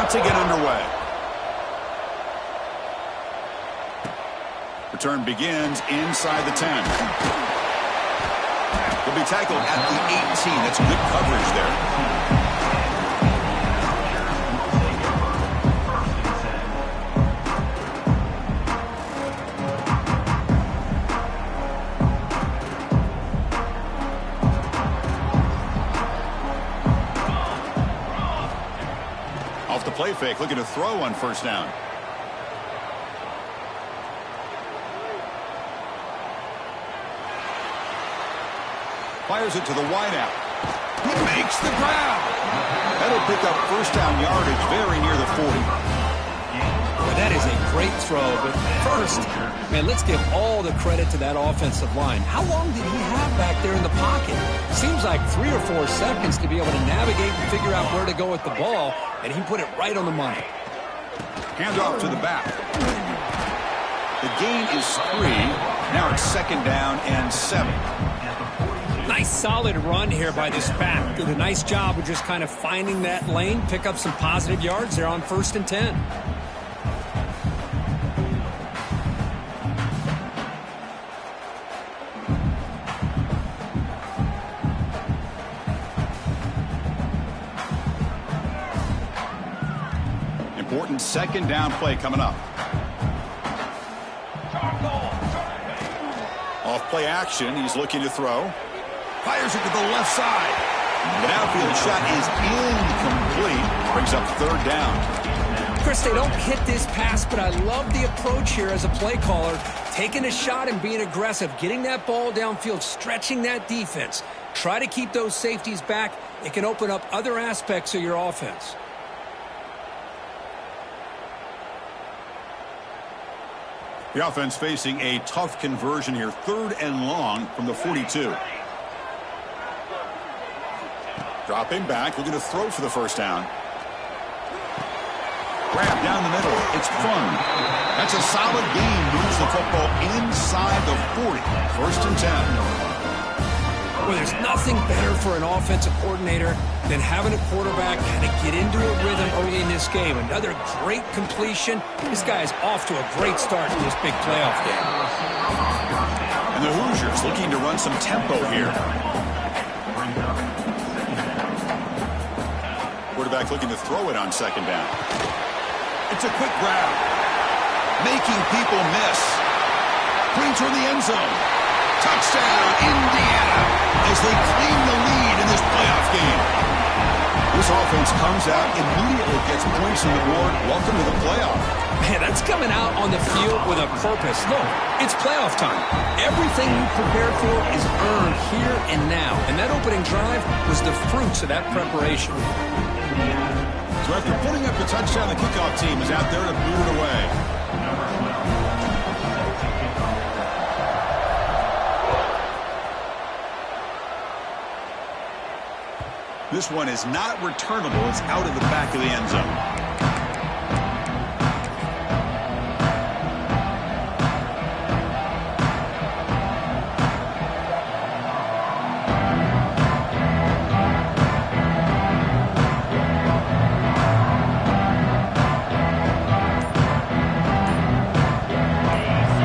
about to get underway. Return begins inside the 10. Will be tackled at the 18. That's good coverage there. Off the play fake, looking to throw on first down. Fires it to the wideout. He makes the grab. That'll pick up first down yardage very near the 40. Well, that is a great throw, but first, man, let's give all the credit to that offensive line. How long did he have back there in the pocket? Seems like 3 or 4 seconds to be able to navigate and figure out where to go with the ball, and he put it right on the money. Handoff to the back. The gain is 3. Now it's second down and 7. Nice solid run here by this back. Did a nice job of just kind of finding that lane, pick up some positive yards there on first and 10. Important second down play coming up. Off play action, he's looking to throw. Fires it to the left side. The outfield shot is incomplete. Brings up third down. Chris, they don't hit this pass, but I love the approach here as a play caller. Taking a shot and being aggressive, getting that ball downfield, stretching that defense. Try to keep those safeties back. It can open up other aspects of your offense. The offense facing a tough conversion here. 3rd and long from the 42. Dropping back, looking to throw for the first down. Grab down the middle. It's Fung. That's a solid gain. Moves the football inside the 40. 1st and 10. Well, there's nothing better for an offensive coordinator than having a quarterback kind of get into a rhythm early in this game. Another great completion. This guy is off to a great start in this big playoff game. And the Hoosiers looking to run some tempo here. Quarterback looking to throw it on second down. It's a quick grab. Making people miss. Clean toward the end zone. Touchdown, Indiana, as they claim the lead in this playoff game. This offense comes out, immediately gets points on the board. Welcome to the playoff. Man, that's coming out on the field with a purpose. Look, it's playoff time. Everything you prepared for is earned here and now. And that opening drive was the fruits of that preparation. So after putting up the touchdown, the kickoff team is out there to boot it away. This one is not returnable. It's out of the back of the end zone.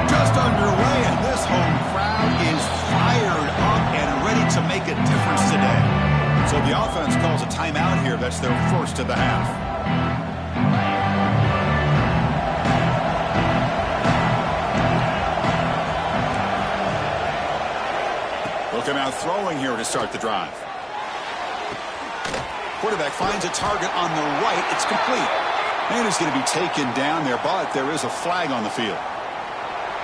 Just underway, and this home crowd is fired up and ready to make a difference today. So the offense calls a timeout here. That's their first of the half. They'll come out throwing here to start the drive. Quarterback finds a target on the right. It's complete. And it's going to be taken down there, but there is a flag on the field.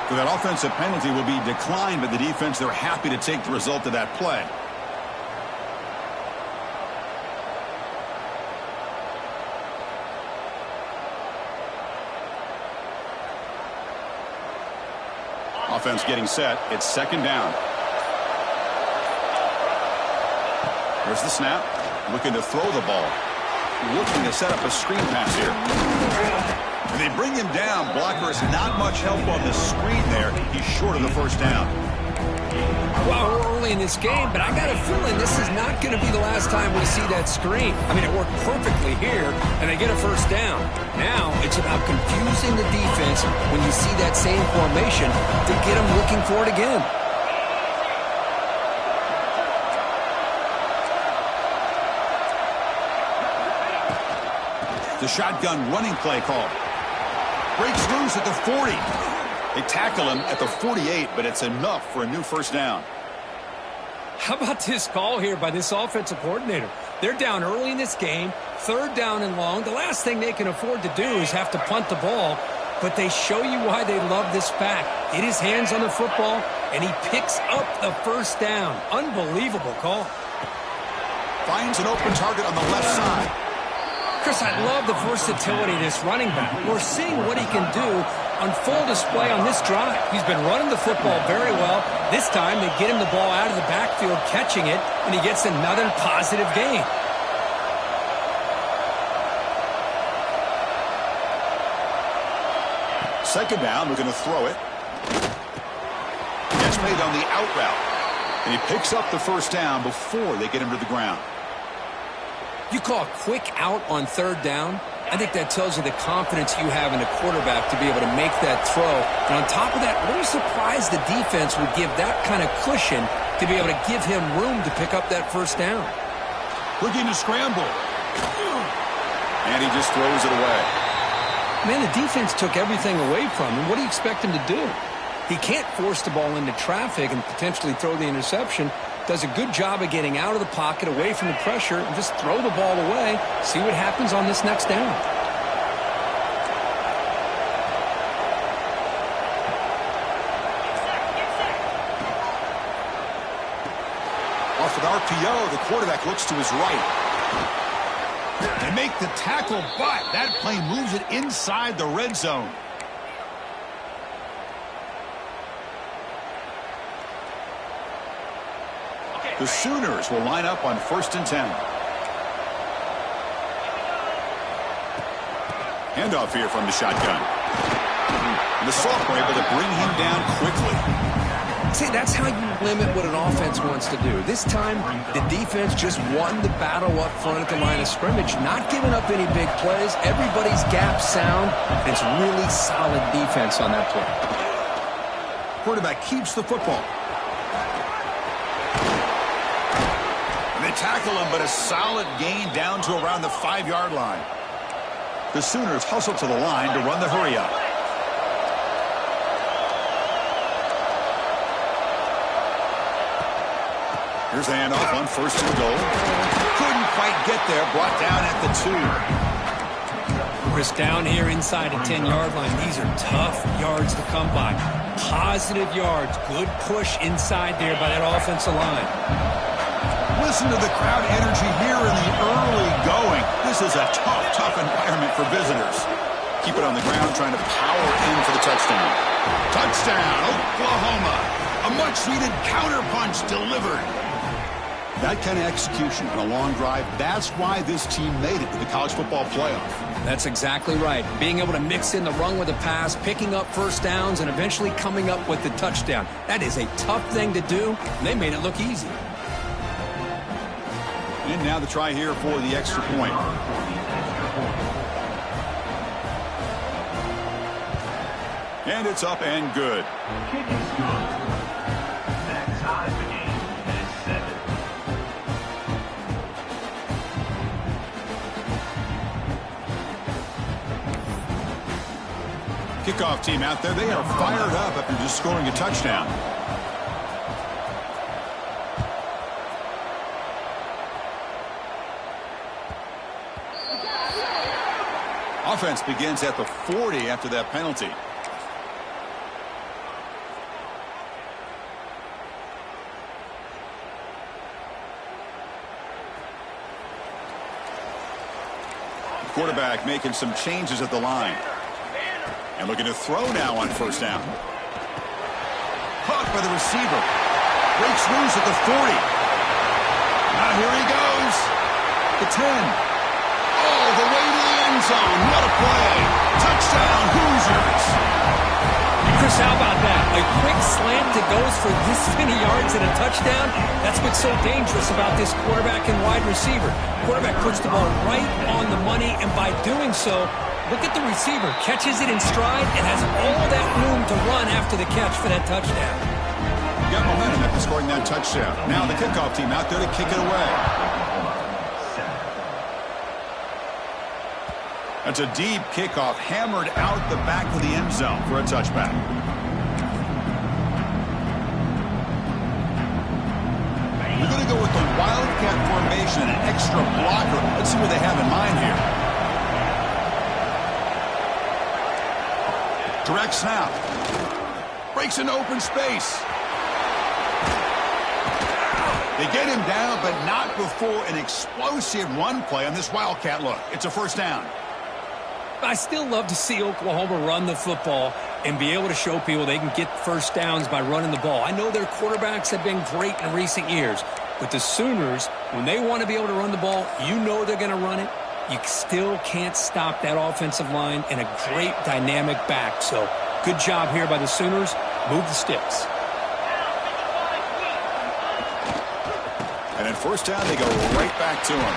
So that offensive penalty will be declined by the defense. They're happy to take the result of that play. Offense getting set. It's second down. There's the snap. Looking to throw the ball. Looking to set up a screen pass here. And they bring him down. Blocker is not much help on the screen there. He's short of the first down. Well, we're early in this game, but I got a feeling this is not going to be the last time we see that screen. I mean, it worked perfectly here, and they get a first down. Now it's about confusing the defense when you see that same formation to get them looking for it again. The shotgun running play call. Breaks loose at the 40. They tackle him at the 48, but it's enough for a new first down. How about this call here by this offensive coordinator? They're down early in this game, third down and long. The last thing they can afford to do is have to punt the ball, but they show you why they love this back. Get his hands on the football, and he picks up the first down. Unbelievable call. Finds an open target on the left side. Chris, I love the versatility of this running back. We're seeing what he can do on full display on this drive. He's been running the football very well. This time they get him the ball out of the backfield, catching it, and he gets another positive gain. Second down, we're going to throw it. Gets made on the out route. And he picks up the first down before they get him to the ground. You call a quick out on third down? I think that tells you the confidence you have in a quarterback to be able to make that throw. And on top of that, a little surprised the defense would give that kind of cushion to be able to give him room to pick up that first down. Looking to scramble. And he just throws it away. Man, the defense took everything away from him. What do you expect him to do? He can't force the ball into traffic and potentially throw the interception. Does a good job of getting out of the pocket, away from the pressure, and just throw the ball away. See what happens on this next down. Off with RPO, the quarterback looks to his right. They make the tackle, but that play moves it inside the red zone. The Sooners will line up on 1st and 10. Handoff here from the shotgun. And the sophomore able to bring him down quickly. See, that's how you limit what an offense wants to do. This time, the defense just won the battle up front at the line of scrimmage, not giving up any big plays. Everybody's gap sound. It's really solid defense on that play. Quarterback keeps the football. They tackle him, but a solid gain down to around the 5-yard line. The Sooners hustle to the line to run the hurry-up. Here's the handoff on 1st and goal. Couldn't quite get there, brought down at the 2. Chris, down here inside the 10-yard line, these are tough yards to come by. Positive yards, good push inside there by that offensive line. Listen to the crowd energy here in the early going. This is a tough environment for visitors. Keep it on the ground, trying to power in for the touchdown. Touchdown, Oklahoma. A much-needed counterpunch delivered. That kind of execution on a long drive, that's why this team made it to the college football playoff. That's exactly right. Being able to mix in the run with the pass, picking up first downs, and eventually coming up with the touchdown. That is a tough thing to do, and they made it look easy. And now the try here for the extra point. And it's up and good. Kickoff team out there, they are fired up after just scoring a touchdown. Offense begins at the 40 after that penalty. Quarterback making some changes at the line. And looking to throw now on 1st down. Caught by the receiver. Breaks loose at the 40. Now here he goes. The 10. All the way to the end zone. What a play. Touchdown, Hoosiers. Chris, how about that? A quick slant that goes for this many yards and a touchdown. That's what's so dangerous about this quarterback and wide receiver. Quarterback puts the ball right on the money, and by doing so, look at the receiver. Catches it in stride and has all that room to run after the catch for that touchdown. Got momentum after scoring that touchdown. Now the kickoff team out there to kick it away. That's a deep kickoff, hammered out the back of the end zone for a touchback. We're going to go with the Wildcat formation and an extra blocker. Let's see what they have in mind here. Direct snap. Breaks into open space. They get him down, but not before an explosive run play on this Wildcat look. It's a first down. I still love to see Oklahoma run the football and be able to show people they can get first downs by running the ball. I know their quarterbacks have been great in recent years, but the Sooners, when they want to be able to run the ball, you know they're going to run it. You still can't stop that offensive line and a great dynamic back. So good job here by the Sooners. Move the sticks. And at first down, they go right back to him.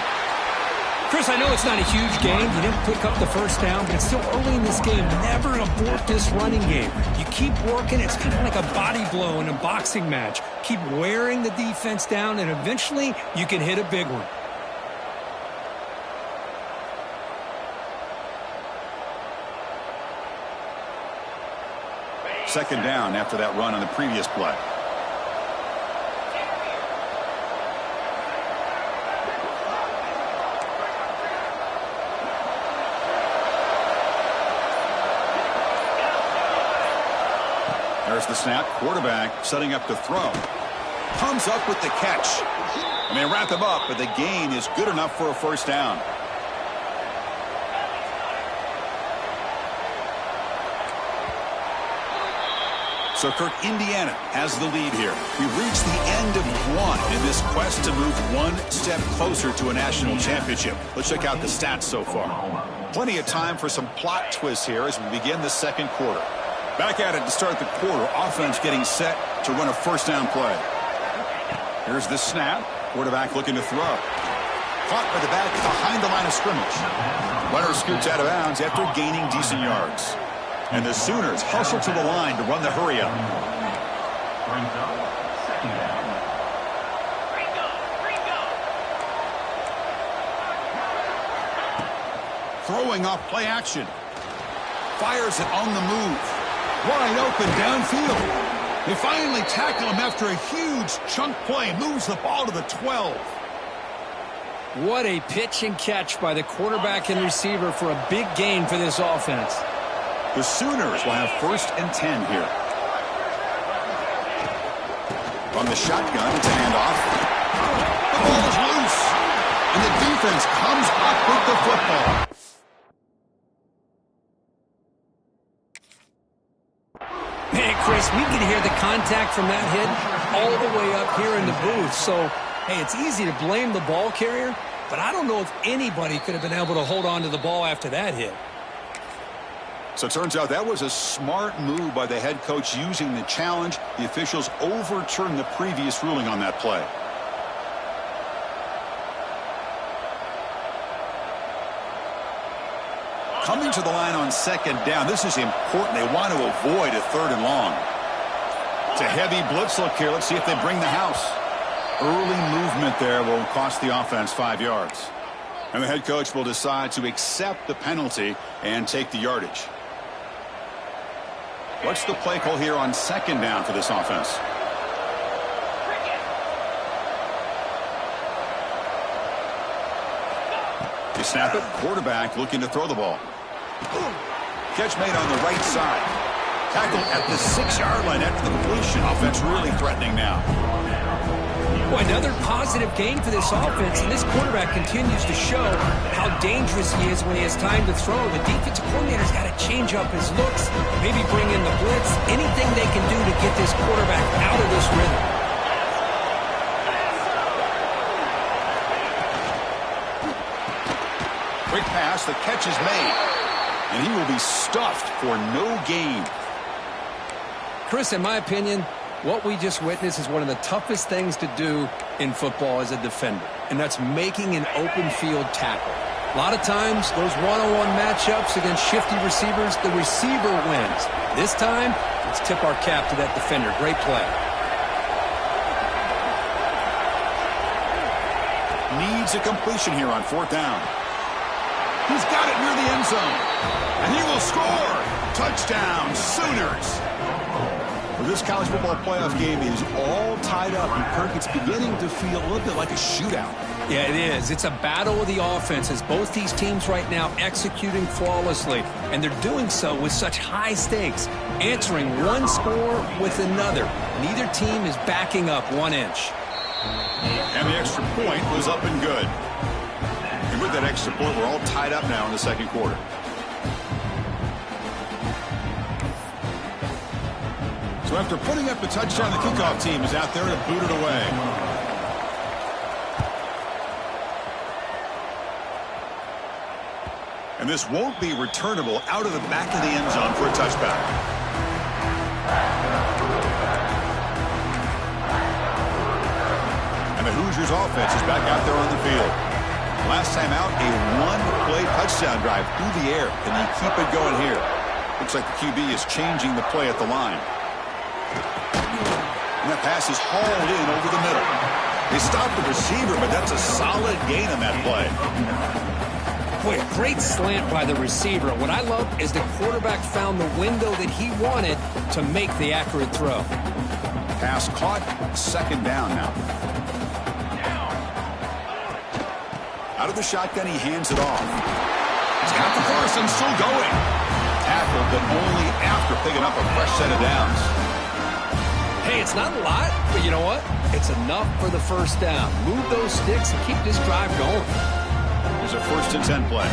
Chris, I know it's not a huge game. You didn't pick up the first down, but it's still early in this game. Never abort this running game. You keep working. It's kind of like a body blow in a boxing match. Keep wearing the defense down, and eventually you can hit a big one. Second down after that run on the previous play. There's the snap. Quarterback setting up to throw. Comes up with the catch. And they wrap him up, but the gain is good enough for a first down. So, Kirk, Indiana has the lead here. We've reached the end of one in this quest to move one step closer to a national championship. Let's check out the stats so far. Plenty of time for some plot twists here as we begin the second quarter. Back at it to start the quarter. Offense getting set to run a first down play. Here's the snap. Quarterback looking to throw. Caught by the back behind the line of scrimmage. Runner scoots out of bounds after gaining decent yards. And the Sooners hustle to the line to run the hurry up. Throwing off play action. Fires it on the move. Wide open downfield. They finally tackle him after a huge chunk play. Moves the ball to the 12. What a pitch and catch by the quarterback and receiver for a big gain for this offense. The Sooners will have 1st and 10 here. From the shotgun, it's a handoff. The ball is loose. And the defense comes up with the football. Man, Chris, we can hear the contact from that hit all the way up here in the booth. So, hey, it's easy to blame the ball carrier, but I don't know if anybody could have been able to hold on to the ball after that hit. So it turns out that was a smart move by the head coach using the challenge. The officials overturned the previous ruling on that play. Coming to the line on second down. This is important. They want to avoid a 3rd and long. It's a heavy blitz look here. Let's see if they bring the house. Early movement there will cost the offense 5 yards. And the head coach will decide to accept the penalty and take the yardage. What's the play call here on second down for this offense? They snap it. Quarterback looking to throw the ball. Catch made on the right side. Tackled at the 6-yard line after the completion. Offense really threatening now. Boy, another positive gain for this offense, and this quarterback continues to show how dangerous he is when he has time to throw. The defensive coordinator's got to change up his looks, maybe bring in the blitz, anything they can do to get this quarterback out of this rhythm. Quick pass, the catch is made, and he will be stuffed for no gain. Chris, in my opinion, what we just witnessed is one of the toughest things to do in football as a defender, and that's making an open field tackle. A lot of times, those one-on-one matchups against shifty receivers, the receiver wins. This time, let's tip our cap to that defender. Great play. Needs a completion here on 4th down. He's got it near the end zone. And he will score. Touchdown, Sooners. Well, this college football playoff game is all tied up. And Kirk, it's beginning to feel a little bit like a shootout. Yeah, it is. It's a battle of the offenses. Both these teams right now executing flawlessly. And they're doing so with such high stakes. Answering one score with another. Neither team is backing up 1 inch. And the extra point was up and good. And with that extra point, we're all tied up now in the second quarter. So after putting up the touchdown, the kickoff team is out there to boot it away. And this won't be returnable out of the back of the end zone for a touchback. And the Hoosiers offense is back out there on the field. Last time out, a one-play touchdown drive through the air. Can they keep it going here? Looks like the QB is changing the play at the line. And that pass is hauled in over the middle. They stopped the receiver, but that's a solid gain on that play. Boy, a great slant by the receiver. What I love is the quarterback found the window that he wanted to make the accurate throw. Pass caught, 2nd down now. Out of the shotgun, he hands it off. He's got the first and still going. Tackled, but only after picking up a fresh set of downs. Hey, it's not a lot, but you know what? It's enough for the first down. Move those sticks and keep this drive going. There's a 1st and 10 play.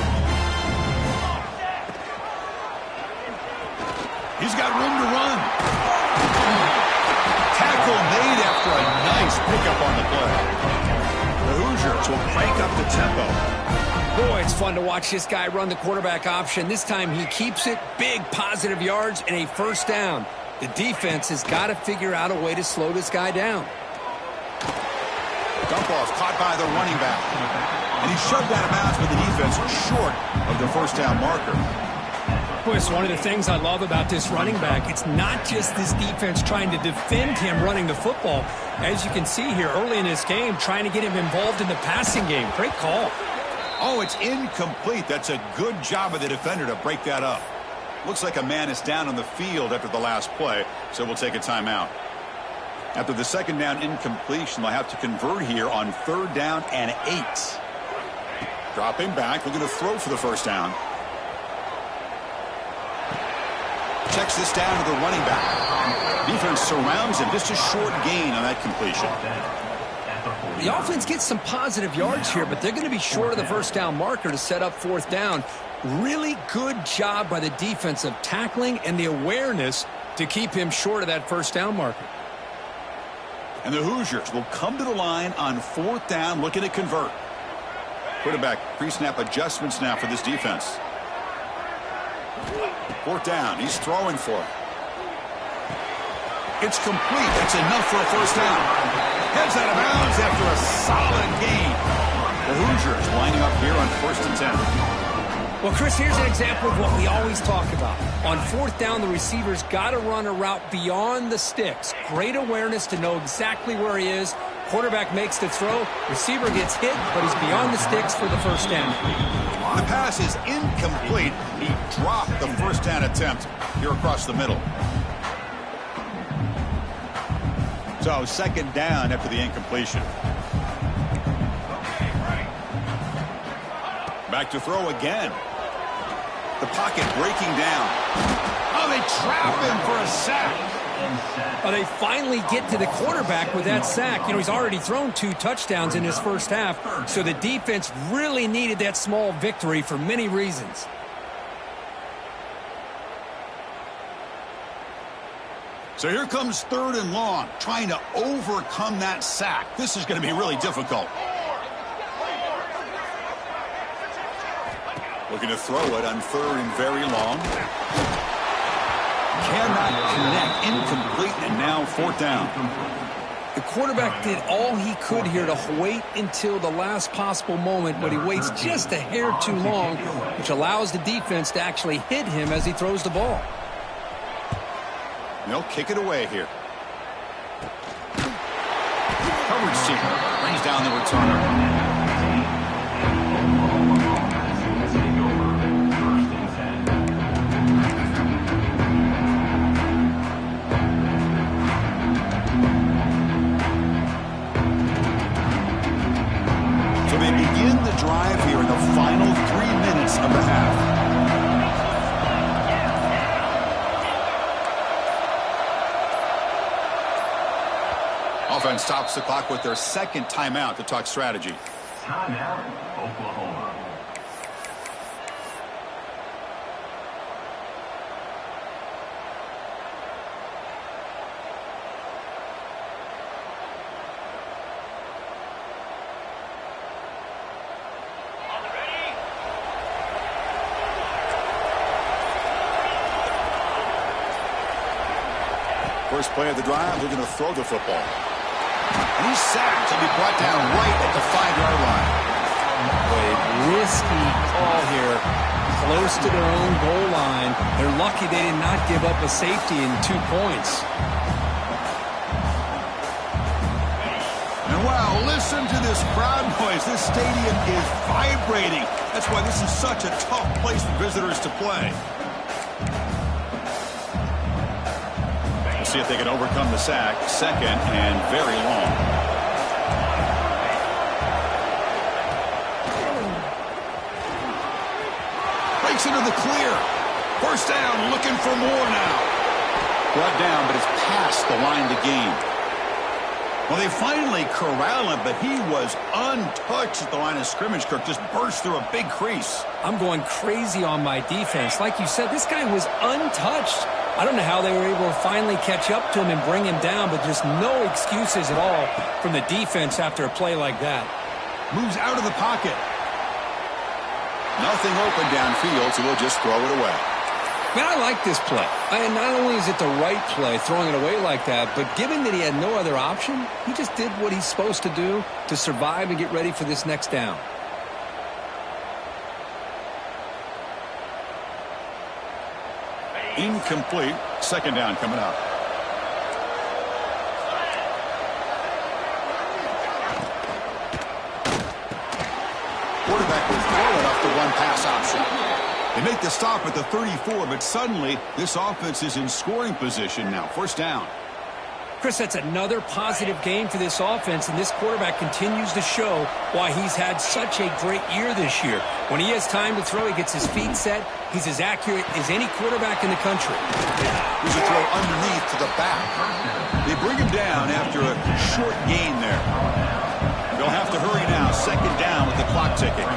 He's got room to run. Tackle made after a nice pickup on the play. The Hoosiers will crank up the tempo. Boy, it's fun to watch this guy run the quarterback option. This time he keeps it. Big positive yards and a 1st down. The defense has got to figure out a way to slow this guy down. Dump off caught by the running back. And he shoved out of bounds with the defense short of the 1st down marker. Boy, it's one of the things I love about this running back. It's not just this defense trying to defend him running the football. As you can see here early in this game, trying to get him involved in the passing game. Great call. Oh, it's incomplete. That's a good job of the defender to break that up. Looks like a man is down on the field after the last play, so we'll take a timeout. After the 2nd down incompletion, they'll have to convert here on 3rd down and 8. Dropping back, looking to throw for the 1st down. Checks this down to the running back. Defense surrounds him. Just a short gain on that completion. The offense gets some positive yards here, but they're going to be short of the 1st down marker to set up 4th down. Really good job by the defense of tackling and the awareness to keep him short of that 1st down marker. And the Hoosiers will come to the line on 4th down, looking to convert. Quarterback pre-snap adjustments now for this defense. 4th down. He's throwing for it. It's complete. That's enough for a 1st down. Heads out of bounds after a solid gain. The Hoosiers lining up here on 1st and 10. Well, Chris, here's an example of what we always talk about. On 4th down, the receiver's got to run a route beyond the sticks. Great awareness to know exactly where he is. Quarterback makes the throw. Receiver gets hit, but he's beyond the sticks for the 1st down. The pass is incomplete. He dropped the 1st down attempt here across the middle. So 2nd down after the incompletion. Back to throw again. The pocket breaking down. Oh, they trap him for a sack. Oh, they finally get to the quarterback with that sack. You know, he's already thrown 2 touchdowns in his 1st half, so the defense really needed that small victory for many reasons. So here comes 3rd and long, trying to overcome that sack. This is going to be really difficult. Looking to throw it on 3rd and very long. Cannot connect. Incomplete, and now fourth down. The quarterback did all he could here to wait until the last possible moment, but he waits just a hair too long, which allows the defense to actually hit him as he throws the ball. They'll kick it away here. Coverage team brings down the returner. They begin the drive here in the final 3 minutes of the half. Offense stops the clock with their second timeout to talk strategy. Timeout, Oklahoma. First play of the drive, they're going to throw the football. And he's sacked. He'll be brought down right at the 5-yard line. A risky call here. Close to their own goal line. They're lucky they did not give up a safety in 2 points. And wow, listen to this crowd noise. This stadium is vibrating. That's why this is such a tough place for visitors to play. See if they can overcome the sack. Second and very long. Breaks into the clear. First down, looking for more now. Brought down, but it's past the line to gain. Well, they finally corral him, but he was untouched at the line of scrimmage. Kirk just burst through a big crease. I'm going crazy on my defense. Like you said, this guy was untouched. I don't know how they were able to finally catch up to him and bring him down, but just no excuses at all from the defense after a play like that. Moves out of the pocket. Nothing open downfield, so we'll just throw it away. Man, I like this play. And not only is it the right play, throwing it away like that, but given that he had no other option, he just did what he's supposed to do to survive and get ready for this next down. Incomplete. Second down coming up. Quarterback will throw it off the one pass option. They make the stop at the 34, but suddenly this offense is in scoring position now. First down. Chris, that's another positive game for this offense, and this quarterback continues to show why he's had such a great year this year. When he has time to throw, he gets his feet set. He's as accurate as any quarterback in the country. Here's a throw underneath to the back. They bring him down after a short gain there. They'll have to hurry now. Second down with the clock ticking.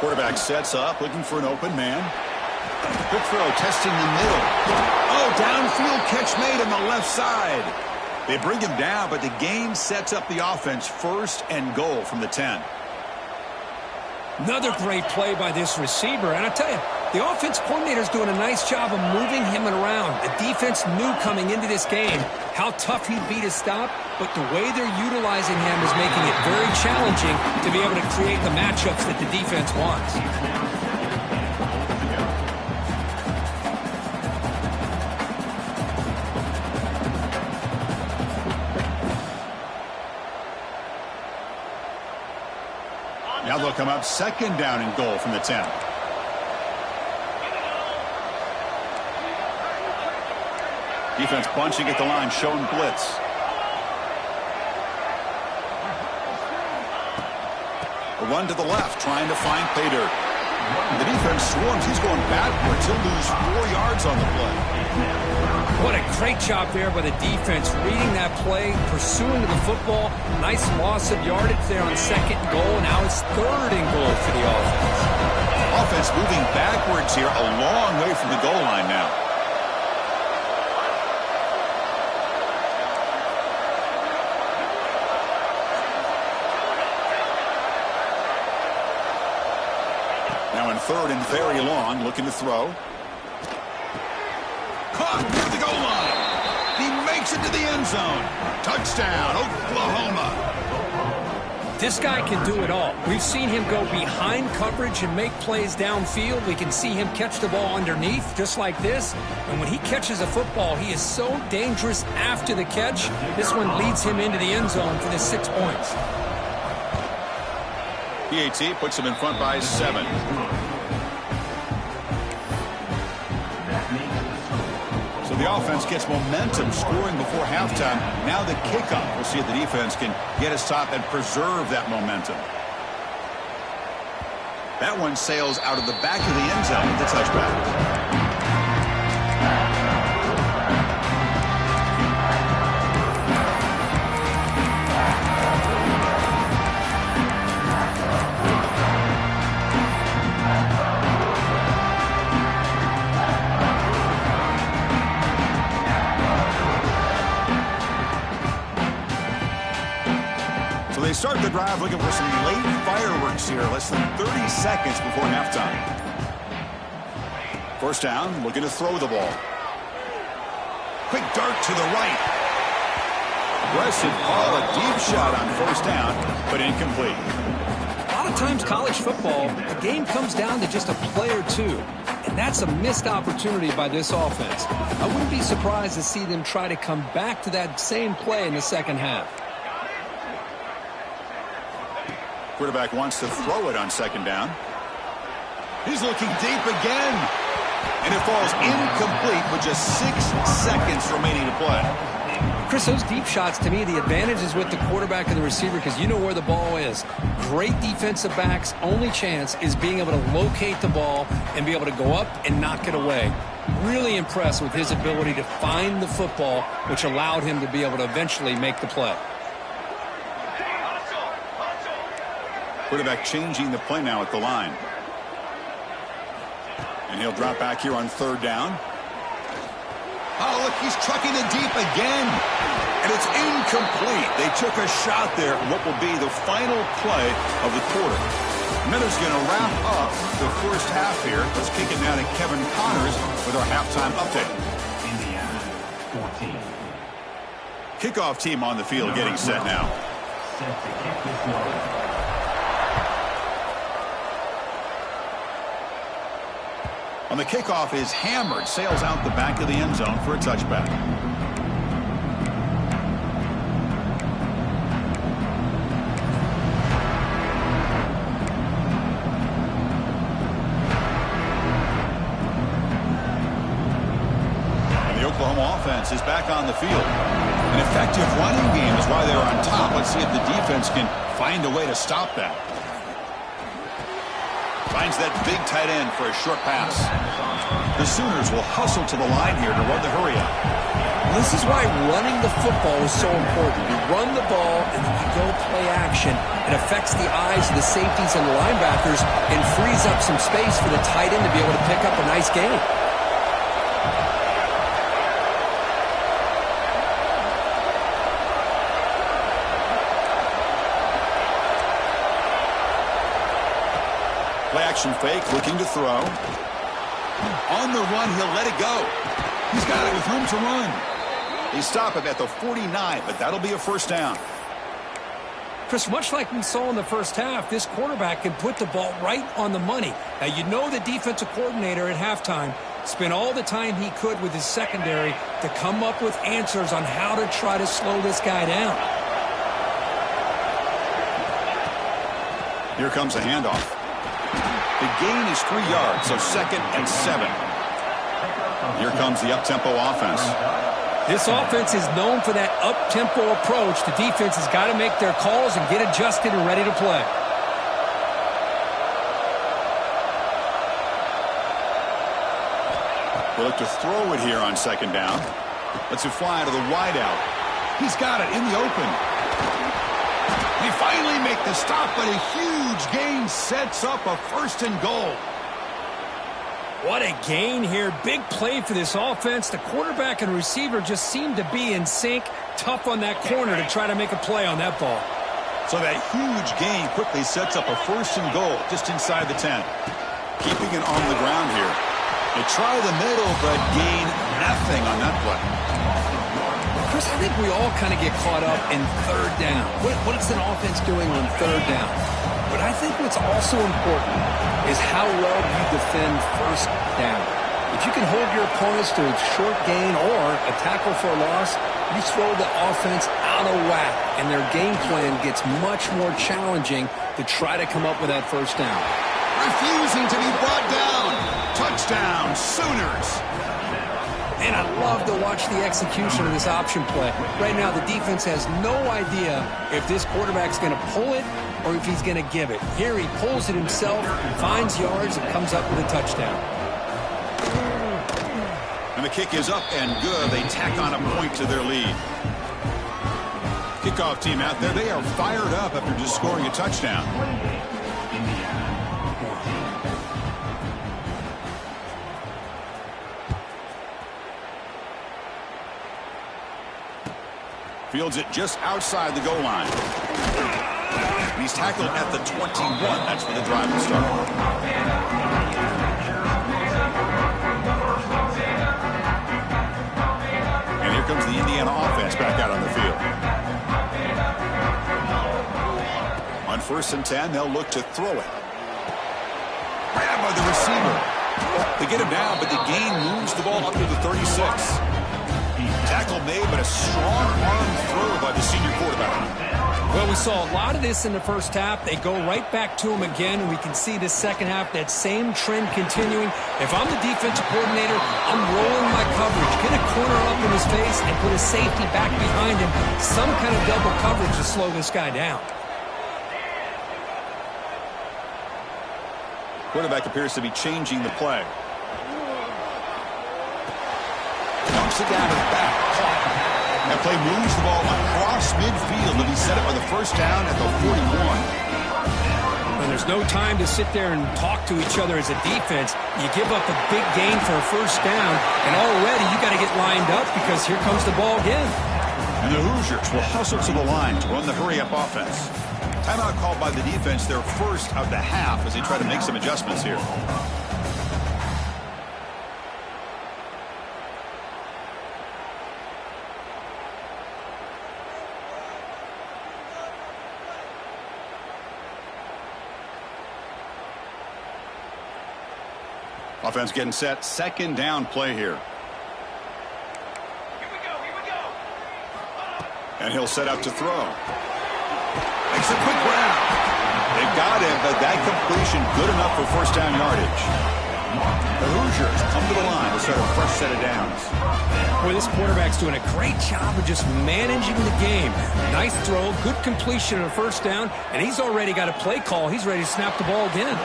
Quarterback sets up, looking for an open man. Quick throw, testing the middle. Oh, downfield catch made on the left side. They bring him down, but the gain sets up the offense first and goal from the 10. Another great play by this receiver. And I tell you, the offense coordinator's doing a nice job of moving him around. The defense knew coming into this game how tough he'd be to stop, but the way they're utilizing him is making it very challenging to be able to create the matchups that the defense wants. Now they'll come up second down and goal from the 10. Defense bunching at the line, showing blitz. A run to the left, trying to find pay dirt. The defense swarms. He's going backwards. He'll lose 4 yards on the play. What a great job there by the defense, reading that play, pursuing the football. Nice loss of yardage there on second goal. Now it's third and goal for the offense. Offense moving backwards here, a long way from the goal line now. third and very long, looking to throw. Caught near the goal line. He makes it to the end zone. Touchdown, Oklahoma. This guy can do it all. We've seen him go behind coverage and make plays downfield. We can see him catch the ball underneath, just like this. And when he catches a football, he is so dangerous after the catch. This one leads him into the end zone for the 6 points. PAT puts him in front by 7. So the offense gets momentum, scoring before halftime. Now the kickoff. We'll see if the defense can get a stop and preserve that momentum. That one sails out of the back of the end zone with the touchback. They start the drive looking for some late fireworks here, less than 30 seconds before halftime. First down, looking to throw the ball. Quick dart to the right. Aggressive call, a deep shot on first down, but incomplete. A lot of times college football, the game comes down to just a play or two. And that's a missed opportunity by this offense. I wouldn't be surprised to see them try to come back to that same play in the second half. Quarterback wants to throw it on second down. He's looking deep again. And it falls incomplete with just 6 seconds remaining to play. Chris, those deep shots, to me, the advantage is with the quarterback and the receiver because you know where the ball is. Great defensive backs' only chance is being able to locate the ball and be able to go up and knock it away. Really impressed with his ability to find the football, which allowed him to be able to eventually make the play. Quarterback changing the play now at the line. And he'll drop back here on third down. Oh, look, he's trucking it deep again. And it's incomplete. They took a shot there. What will be the final play of the quarter. Miller's going to wrap up the first half here. Let's kick it now to Kevin Connors with our halftime update. Indiana, 14. Kickoff team on the field getting set now. Set to kick this one. On the kickoff is hammered, sails out the back of the end zone for a touchback. And the Oklahoma offense is back on the field. An effective running game is why they're on top. Let's see if the defense can find a way to stop that. Finds that big tight end for a short pass. The Sooners will hustle to the line here to run the hurry up. This is why running the football is so important. You run the ball and then you go play action. It affects the eyes of the safeties and the linebackers and frees up some space for the tight end to be able to pick up a nice gain. Play action fake, looking to throw. On the run, he'll let it go. He's got it with room to run. They stop him at the 49, but that'll be a first down. Chris, much like we saw in the first half, this quarterback can put the ball right on the money. Now, you know the defensive coordinator at halftime spent all the time he could with his secondary to come up with answers on how to try to slow this guy down. Here comes a handoff. The gain is 3 yards, so 2nd and 7. Here comes the up-tempo offense. This offense is known for that up-tempo approach. The defense has got to make their calls and get adjusted and ready to play. They look to throw it here on second down. Lets it fly to the wideout. He's got it in the open. They finally make the stop, but a huge gain sets up a 1st and goal. What a gain here. Big play for this offense. The quarterback and receiver just seem to be in sync. Tough on that corner to try to make a play on that ball. So that huge gain quickly sets up a 1st and goal just inside the 10. Keeping it on the ground here. They try the middle, but gain nothing on that play. Chris, I think we all kind of get caught up in third down. What is an offense doing on third down? But I think what's also important is how well you defend first down. If you can hold your opponents to a short gain or a tackle for a loss, you throw the offense out of whack, and their game plan gets much more challenging to try to come up with that first down. Refusing to be brought down. Touchdown, Sooners. And I love to watch the execution of this option play. Right now, the defense has no idea if this quarterback's going to pull it or if he's going to give it. Here he pulls it himself, finds yards, and comes up with a touchdown. And the kick is up and good. They tack on a point to their lead. Kickoff team out there, they are fired up after just scoring a touchdown. Fields it just outside the goal line. And he's tackled at the 21. That's where the drive will start. And here comes the Indiana offense back out on the field. On 1st and 10, they'll look to throw it. Grabbed by the receiver. They get him down, but the gain moves the ball up to the 36. Tackle made, but a strong arm throw by the senior quarterback. Well, we saw a lot of this in the first half. They go right back to him again, and we can see this second half, that same trend continuing. If I'm the defensive coordinator, I'm rolling my coverage. Get a corner up in his face and put a safety back behind him. Some kind of double coverage to slow this guy down. Quarterback appears to be changing the play. Dumps it down to the back. That play moves the ball across midfield to be set up by the first down at the 41. And there's no time to sit there and talk to each other as a defense. You give up a big gain for a first down, and already you got to get lined up because here comes the ball again. And the Hoosiers will hustle to the line to run the hurry-up offense. Timeout called by the defense, their first of the half as they try to make some adjustments here. Offense getting set. Second down play here. Here we go. And he'll set up to throw. Makes a quick grab. They've got him, but that completion good enough for first down yardage. The Hoosiers come to the line to start a fresh set of downs. Boy, this quarterback's doing a great job of just managing the game. Nice throw, good completion on a first down, and he's already got a play call. He's ready to snap the ball again.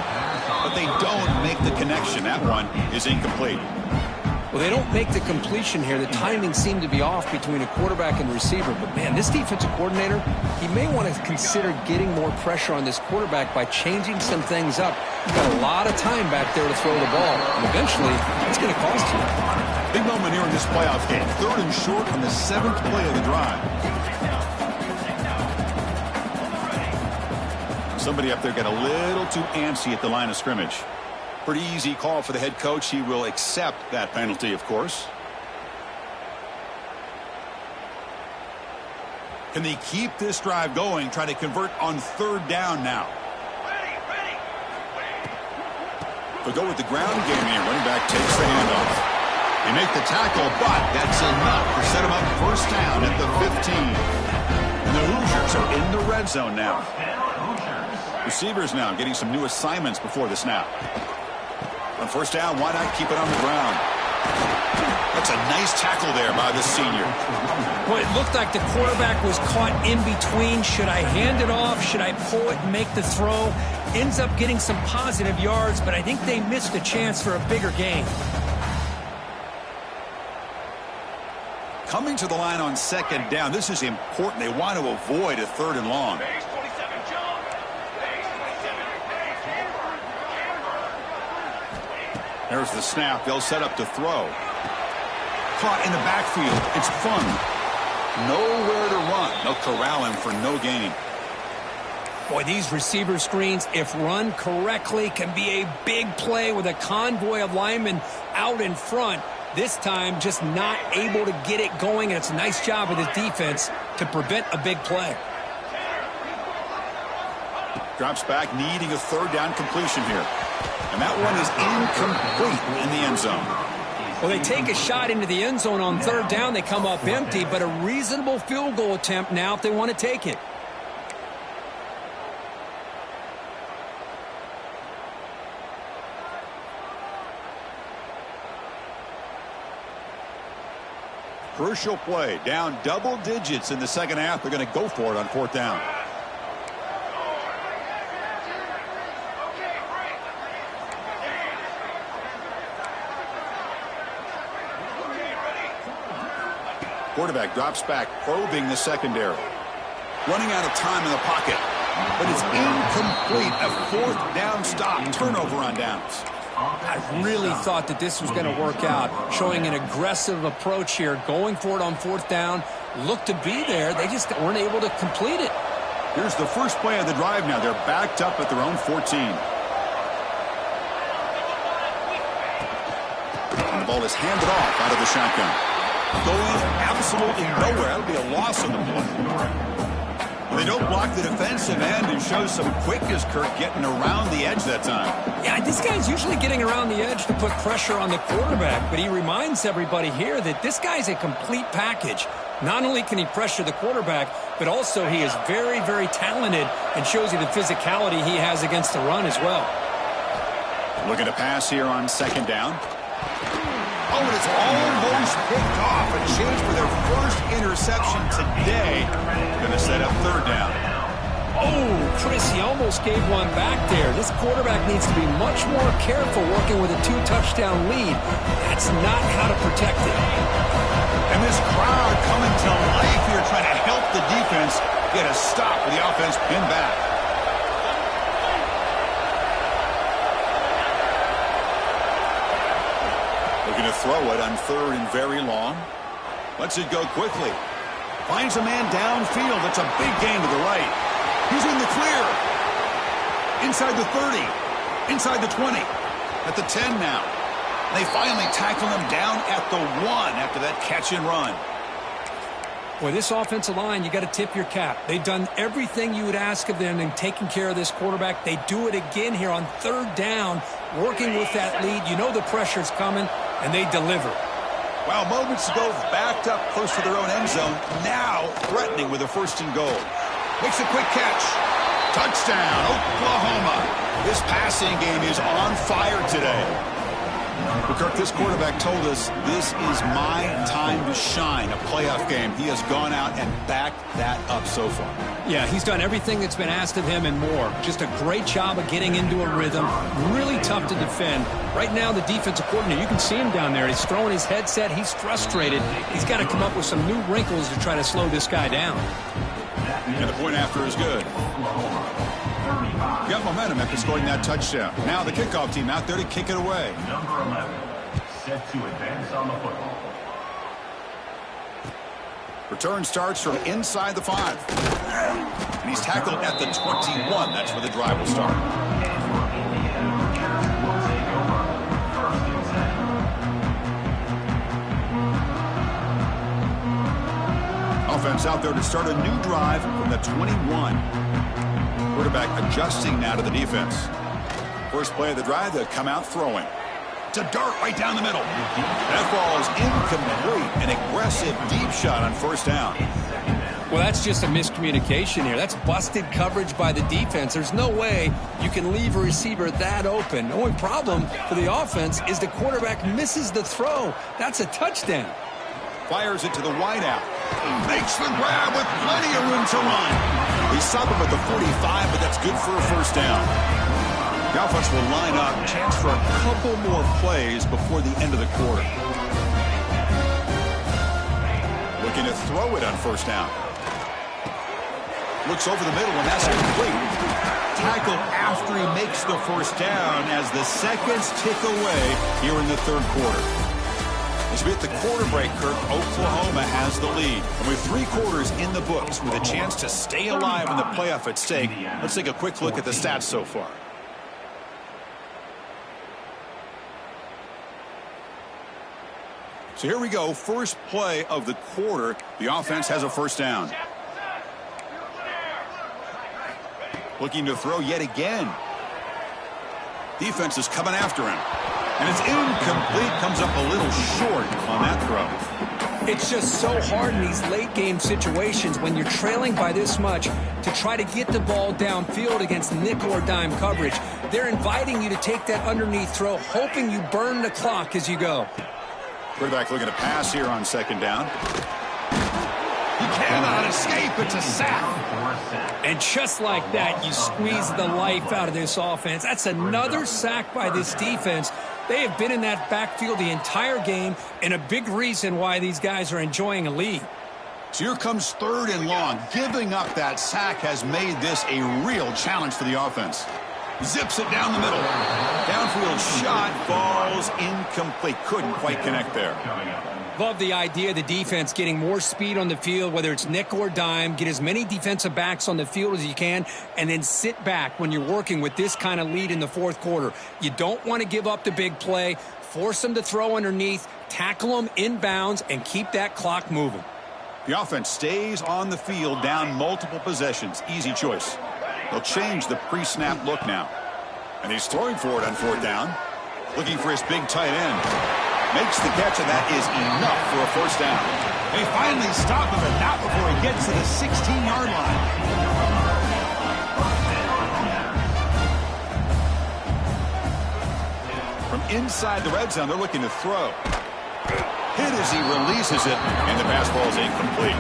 But they don't make the connection. That one is incomplete. Well, they don't make the completion here. The timing seemed to be off between a quarterback and receiver. But, man, this defensive coordinator, he may want to consider getting more pressure on this quarterback by changing some things up. You've got a lot of time back there to throw the ball. And eventually, it's going to cost you. Big moment here in this playoff game. 3rd and short on the 7th play of the drive. Somebody up there got a little too antsy at the line of scrimmage. Pretty easy call for the head coach. He will accept that penalty, of course. Can they keep this drive going, trying to convert on 3rd down now? They'll go with the ground game here. Running back takes the handoff. They make the tackle, but that's enough to set them up first down at the 15. And the Hoosiers are in the red zone now. Receivers now getting some new assignments before the snap. On first down, why not keep it on the ground? That's a nice tackle there by the senior. Well, it looked like the quarterback was caught in between. Should I hand it off? Should I pull it and make the throw? Ends up getting some positive yards, but I think they missed a chance for a bigger gain. Coming to the line on 2nd down. This is important. They want to avoid a 3rd and long. There's the snap. They'll set up to throw. Caught in the backfield. It's fun. Nowhere to run. They'll corral him for no gain. Boy, these receiver screens, if run correctly, can be a big play with a convoy of linemen out in front. This time, just not able to get it going, and it's a nice job of the defense to prevent a big play. Drops back, needing a third down completion here. And that one is incomplete in the end zone. Well, they take a shot into the end zone on third down. They come up empty, but a reasonable field goal attempt now if they want to take it. Crucial play, down double digits in the second half. They're going to go for it on fourth down. Quarterback drops back, probing the secondary. Running out of time in the pocket, but it's incomplete. A fourth down stop, turnover on downs. I really thought that this was going to work out, showing an aggressive approach here, going for it on fourth down. Looked to be there. They just weren't able to complete it. Here's the first play of the drive now. They're backed up at their own 14. And the ball is handed off out of the shotgun. Going absolutely nowhere. That'll be a loss on the play. They don't block the defensive end and show some quickness, Kirk, getting around the edge that time. Yeah, this guy's usually getting around the edge to put pressure on the quarterback, but he reminds everybody here that this guy's a complete package. Not only can he pressure the quarterback, but also he is very, very talented and shows you the physicality he has against the run as well. Looking to pass here on second down. Oh, and it's almost picked off. A chance for their first interception today. Going to set up third down. Oh, Chris, he almost gave one back there. This quarterback needs to be much more careful working with a 2-touchdown lead. That's not how to protect it. And this crowd coming to life here trying to help the defense get a stop with the offense pinned back. Looking to throw it on third and very long. Lets it go quickly. Finds a man downfield. That's a big gain to the right. He's in the clear. Inside the 30. Inside the 20. At the 10 now. They finally tackle him down at the 1 after that catch and run. Boy, this offensive line, you got to tip your cap. They've done everything you would ask of them in taking care of this quarterback. They do it again here on third down, working with that lead. You know the pressure's coming, and they deliver. Well, moments ago, backed up close to their own end zone. Now threatening with a first and goal. Makes a quick catch. Touchdown, Oklahoma. This passing game is on fire today. But Kirk, this quarterback told us this is my time to shine, a playoff game. He has gone out and backed that up so far. Yeah, he's done everything that's been asked of him and more. Just a great job of getting into a rhythm. Really tough to defend. Right now, the defensive coordinator, you can see him down there. He's throwing his headset. He's frustrated. He's got to come up with some new wrinkles to try to slow this guy down. And the point after is good. Got momentum after scoring that touchdown. Now the kickoff team out there to kick it away. Number 11, set to advance on the football. Return starts from inside the 5. And he's tackled at the 21. That's where the drive will start. Offense out there to start a new drive from the 21. Quarterback adjusting now to the defense. First play of the drive, they'll come out throwing. It's a dart right down the middle. That ball is incomplete. An aggressive deep shot on first down. Well, that's just a miscommunication here. That's busted coverage by the defense. There's no way you can leave a receiver that open. The only problem for the offense is the quarterback misses the throw. That's a touchdown. Fires it to the wideout. Makes the grab with plenty of room to run. They stop him at the 45, but that's good for a first down. The offense will line up. Chance for a couple more plays before the end of the quarter. Looking to throw it on first down. Looks over the middle, and that's complete. Tackle after he makes the first down as the seconds tick away here in the third quarter. As we hit the quarter break, Kirk, Oklahoma has the lead. And with 3 quarters in the books with a chance to stay alive in the playoff at stake, let's take a quick look at the stats so far. So here we go, first play of the quarter. The offense has a first down. Looking to throw yet again. Defense is coming after him. And it's incomplete, comes up a little short on that throw. It's just so hard in these late game situations when you're trailing by this much to try to get the ball downfield against nickel or dime coverage. They're inviting you to take that underneath throw, hoping you burn the clock as you go. Quarterback looking to pass here on second down. He cannot escape. It's a sack. And just like that, you squeeze the life out of this offense. That's another sack by this defense. They have been in that backfield the entire game, and a big reason why these guys are enjoying a lead. So here comes 3rd and long. Giving up that sack has made this a real challenge for the offense. Zips it down the middle. Downfield shot falls incomplete. Couldn't quite connect there. Love the idea of the defense getting more speed on the field, whether it's nickel or dime. Get as many defensive backs on the field as you can, and then sit back when you're working with this kind of lead in the 4th quarter. You don't want to give up the big play. Force them to throw underneath, tackle them inbounds, and keep that clock moving. The offense stays on the field down multiple possessions. Easy choice. They'll change the pre-snap look now. And he's throwing for it on 4th down. Looking for his big tight end. Makes the catch, and that is enough for a first down. They finally stop him, but not before he gets to the 16-yard line. From inside the red zone, they're looking to throw. Hit as he releases it, and the pass ball is incomplete.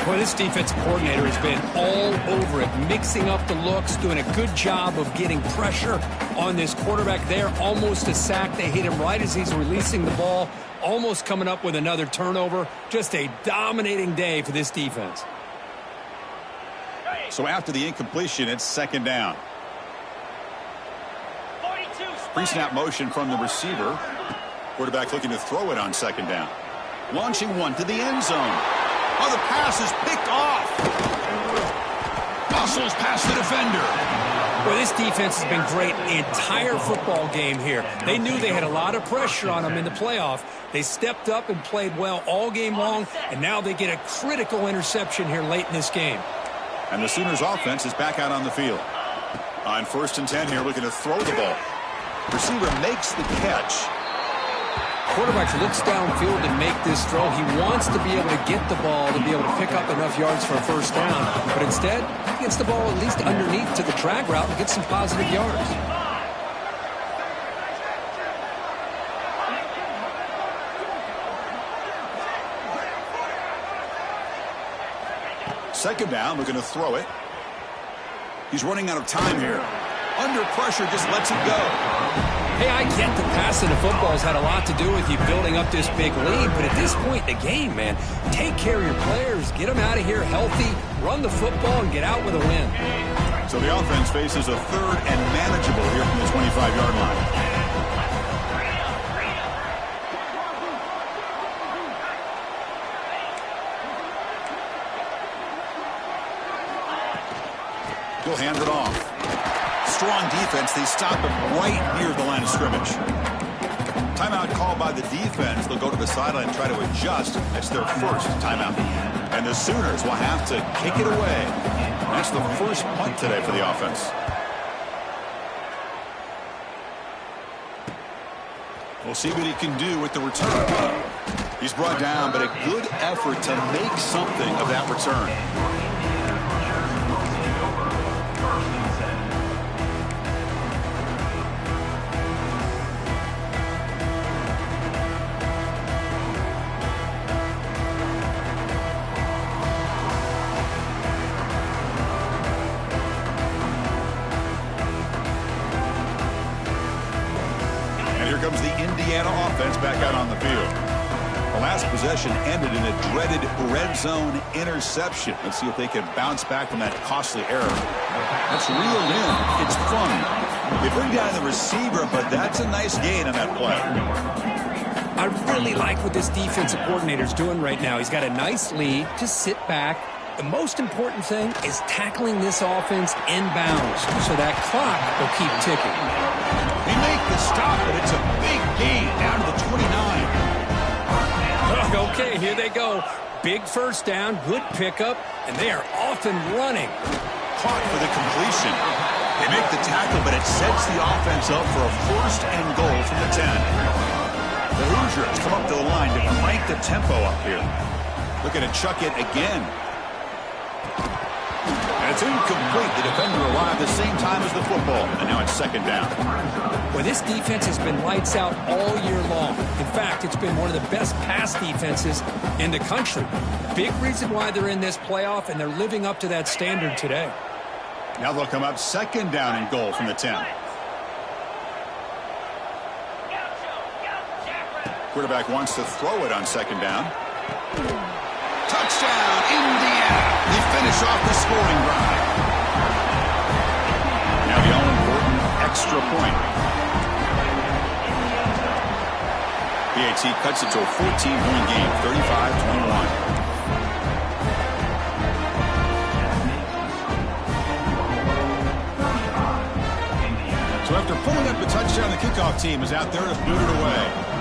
Boy, this defensive coordinator has been all over it, mixing up the looks, doing a good job of getting pressure on this quarterback there. Almost a sack. They hit him right as he's releasing the ball, almost coming up with another turnover. Just a dominating day for this defense. So after the incompletion, it's 2nd down. Pre-snap motion from the receiver. Quarterback looking to throw it on 2nd down. Launching one to the end zone. Oh, the pass is picked off. Muscles past the defender. Well, this defense has been great the entire football game here. They knew they had a lot of pressure on them in the playoff. They stepped up and played well all game long, and now they get a critical interception here late in this game. And the Sooners offense is back out on the field. On 1st and 10 here, looking to throw the ball. Receiver makes the catch. Quarterback looks downfield to make this throw. He wants to be able to get the ball to be able to pick up enough yards for a first down. But instead, he gets the ball at least underneath to the drag route and gets some positive yards. Second down, looking to throw it. He's running out of time here. Under pressure, just lets it go. Hey, I get the passing of football's had a lot to do with you building up this big lead, but at this point in the game, man, take care of your players, get them out of here healthy, run the football, and get out with a win. So the offense faces a 3rd and manageable here from the 25-yard line. He'll hand it off. Strong defense. They stop him right near the line of scrimmage. Timeout called by the defense. They'll go to the sideline and try to adjust. It's their first timeout. And the Sooners will have to kick it away. That's the first punt today for the offense. We'll see what he can do with the return. He's brought down, but a good effort to make something of that return. Comes the Indiana offense back out on the field. The last possession ended in a dreaded red zone interception. Let's see if they can bounce back from that costly error. That's reeled in. It's fun. They bring down the receiver, but that's a nice gain on that play. I really like what this defensive coordinator is doing right now. He's got a nice lead. Just sit back. The most important thing is tackling this offense inbounds so that clock will keep ticking. They make the stop, but it's a big gain down to the 29. Okay, here they go. Big first down, good pickup, and they are off and running. Caught for the completion. They make the tackle, but it sets the offense up for a first and goal from the 10. The Hoosiers come up to the line to crank the tempo up here. Looking to chuck it again. And it's incomplete. The defender arrived the same time as the football, and now it's second down. Well, this defense has been lights out all year long. In fact, it's been one of the best pass defenses in the country. Big reason why they're in this playoff, and they're living up to that standard today. Now they'll come up second down and goal from the 10. Quarterback wants to throw it on second down. Touchdown, Indiana. They finish off the scoring drive. Now the all-important extra point. PAT cuts it to a 14-point game, 35-21. So after pulling up the touchdown, the kickoff team is out there to boot it away.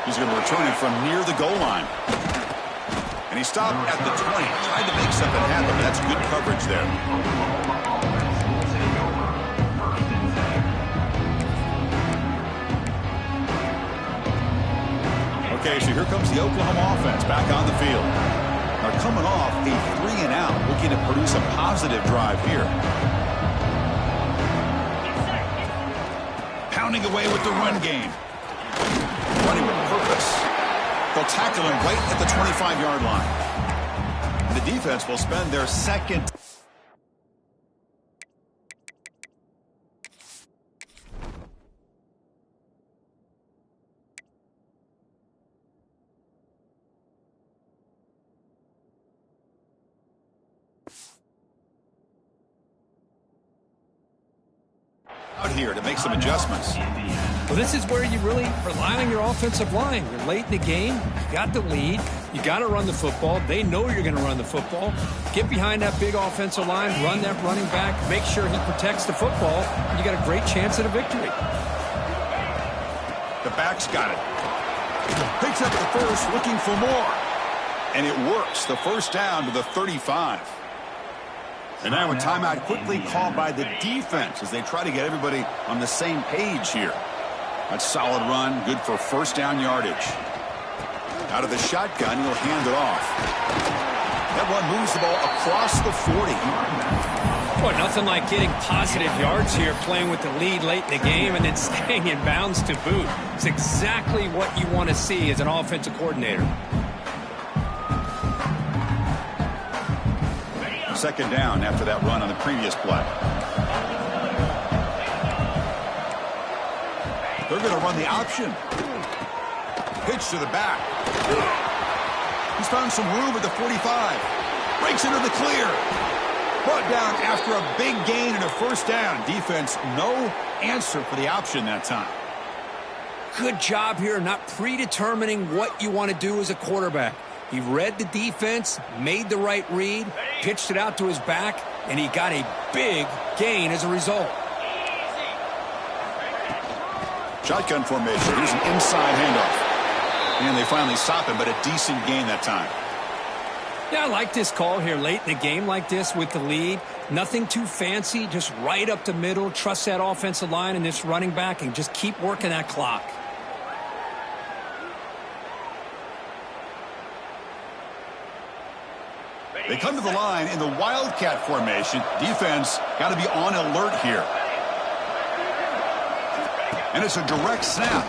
He's going to return it from near the goal line. And he stopped at the 20. Tried to make something happen. That's good coverage there. Okay, so here comes the Oklahoma offense back on the field. They're coming off a 3-and-out, looking to produce a positive drive here. Pounding away with the run game. Running with purpose. They'll tackle him right at the 25-yard line. The defense will spend their second. Out here to make some adjustments. Well, this is where you really rely on your offensive line. You're late in the game. You got the lead. You got to run the football. They know you're going to run the football. Get behind that big offensive line. Run that running back. Make sure he protects the football. And you got a great chance at a victory. The back's got it. Picks up the first, looking for more. And it works. The first down to the 35. And now a timeout quickly called by the defense as they try to get everybody on the same page here. A solid run, good for first down yardage. Out of the shotgun, he'll hand it off. That one moves the ball across the 40. Boy, nothing like getting positive yards here, playing with the lead late in the game and then staying in bounds to boot. It's exactly what you want to see as an offensive coordinator. Second down after that run on the previous play. They're going to run the option. Pitch to the back. He's found some room at the 45. Breaks into the clear. Brought down after a big gain and a first down. Defense, no answer for the option that time. Good job here not predetermining what you want to do as a quarterback. He read the defense, made the right read, pitched it out to his back, and he got a big gain as a result. Shotgun formation. Here's an inside handoff. And they finally stop him, but a decent gain that time. Yeah, I like this call here late in the game like this with the lead. Nothing too fancy, just right up the middle. Trust that offensive line and this running back and just keep working that clock. They come to the line in the Wildcat formation. Defense got to be on alert here. And it's a direct snap.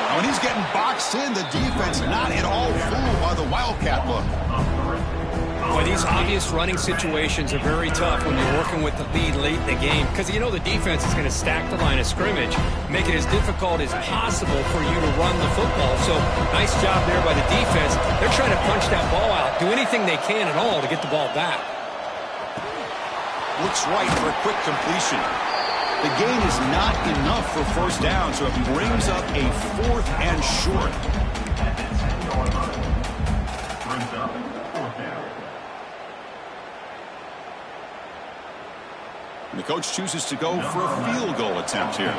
Now, when he's getting boxed in, the defense not at all fooled by the Wildcat look. Boy, these obvious running situations are very tough when you're working with the lead late in the game because you know the defense is going to stack the line of scrimmage, make it as difficult as possible for you to run the football. So nice job there by the defense. They're trying to punch that ball out, do anything they can at all to get the ball back. Looks right for a quick completion. The gain is not enough for first down, so it brings up a 4th and short. Brings up 4th down. And the coach chooses to go for a field goal attempt here.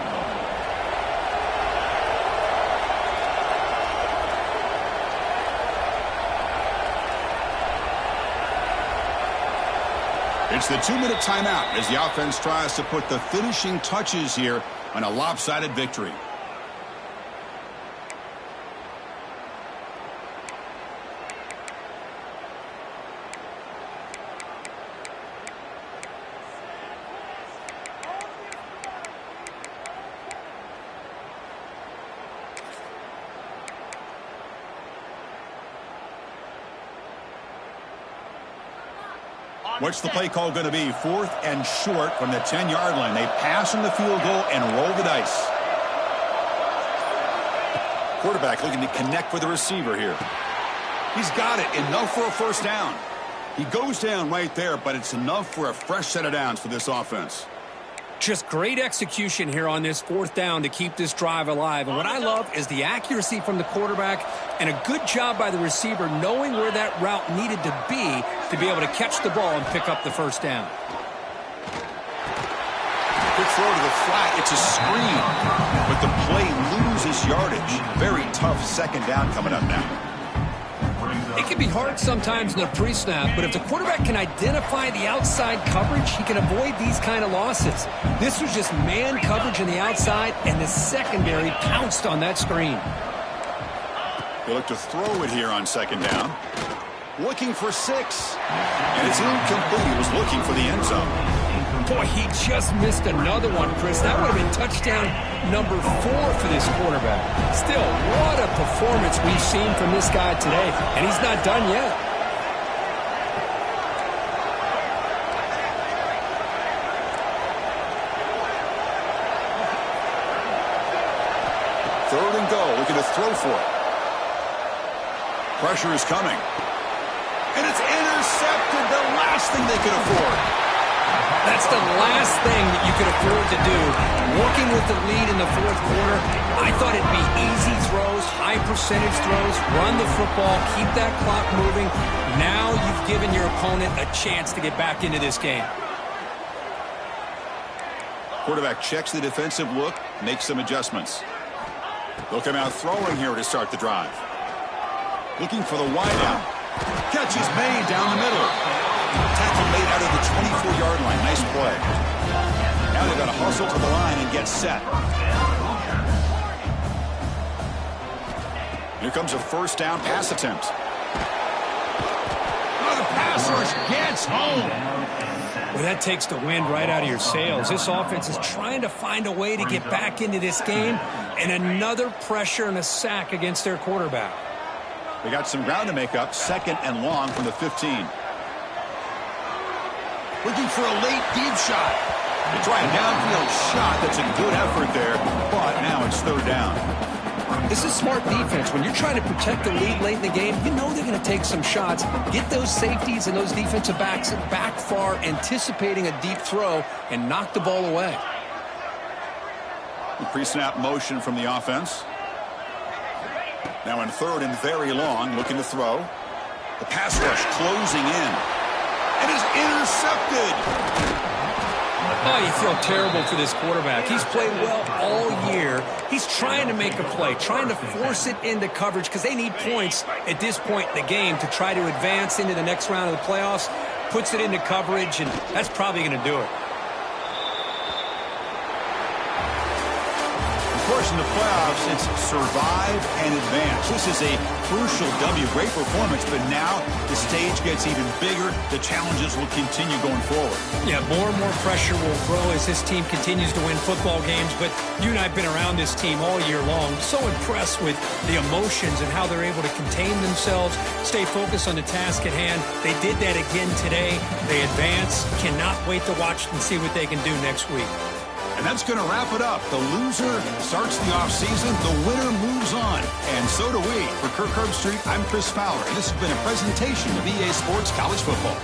It's the 2-minute timeout as the offense tries to put the finishing touches here on a lopsided victory. What's the play call going to be? 4th and short from the 10-yard line. They pass on the field goal and roll the dice. Quarterback looking to connect with the receiver here. He's got it. Enough for a first down. He goes down right there, but it's enough for a fresh set of downs for this offense. Just great execution here on this 4th down to keep this drive alive. And what I love is the accuracy from the quarterback and a good job by the receiver knowing where that route needed to be able to catch the ball and pick up the first down. Good throw to the flat. It's a screen, but the play loses yardage. Very tough second down coming up now. It can be hard sometimes in the pre-snap, but if the quarterback can identify the outside coverage, he can avoid these kind of losses. This was just man coverage on the outside, and the secondary pounced on that screen. They look to throw it here on second down. Looking for 6. And it's incomplete. He was looking for the end zone. Boy, he just missed another one, Chris. That would have been touchdown number 4 for this quarterback. Still, what a performance we've seen from this guy today, and he's not done yet. Third and goal, looking to throw for it. Pressure is coming. And it's intercepted, the last thing they could afford. That's the last thing that you could afford to do. Working with the lead in the 4th quarter, I thought it'd be easy throws, high percentage throws, run the football, keep that clock moving. Now you've given your opponent a chance to get back into this game. Quarterback checks the defensive look, makes some adjustments. They'll come out throwing here to start the drive. Looking for the wideout. Catch is made down the middle. Tackle made out of the 24-yard line. Nice play. Now they've got to hustle to the line and get set. Here comes a first down pass attempt. Oh, the pass rush gets home. Well, that takes the wind right out of your sails. This offense is trying to find a way to get back into this game, and another pressure and a sack against their quarterback. They got some ground to make up. 2nd and long from the 15. Looking for a late deep shot. They try a downfield shot. That's a good effort there, but now it's 3rd down. This is smart defense. When you're trying to protect the lead late in the game, you know they're going to take some shots. Get those safeties and those defensive backs back far, anticipating a deep throw, and knock the ball away. The pre-snap motion from the offense. Now in 3rd and very long, looking to throw. The pass rush closing in. It is intercepted. Oh, you feel terrible for this quarterback. He's played well all year. He's trying to make a play, trying to force it into coverage because they need points at this point in the game to try to advance into the next round of the playoffs. Puts it into coverage, and that's probably going to do it. Of course, in the playoffs, it's survive and advance. This is a crucial W. Great performance, but now the stage gets even bigger. The challenges will continue going forward. Yeah, more and more pressure will grow as this team continues to win football games, but you and I have been around this team all year long. So impressed with the emotions and how they're able to contain themselves, stay focused on the task at hand. They did that again today. They advance. Cannot wait to watch and see what they can do next week. And that's going to wrap it up. The loser starts the offseason. The winner moves on. And so do we. For Kirk Herbstreit, I'm Chris Fowler. And this has been a presentation of EA Sports College Football.